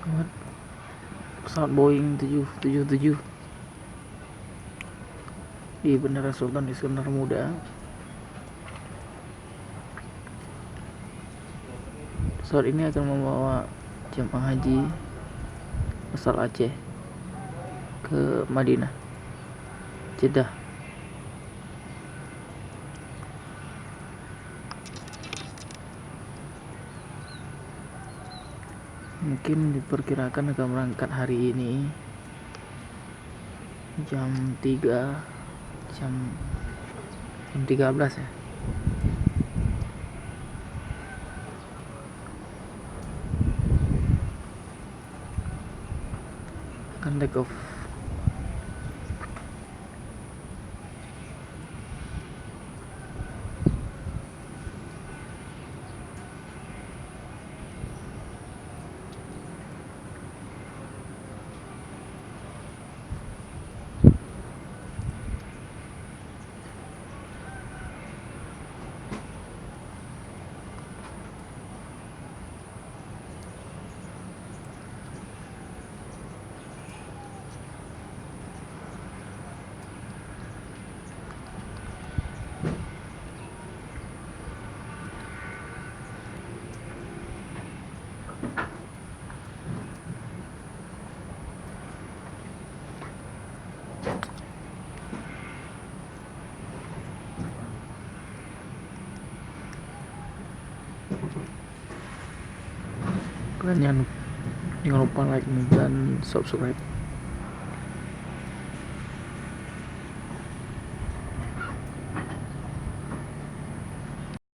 pesawat Boeing 777 di Bandara Sultan Iskandar Muda. Pesawat ini akan membawa jemaah haji asal Aceh ke Madinah, Jeddah. Mungkin diperkirakan akan berangkat hari ini jam 13 ya. Akan take off. Kalian jangan lupa like dan subscribe.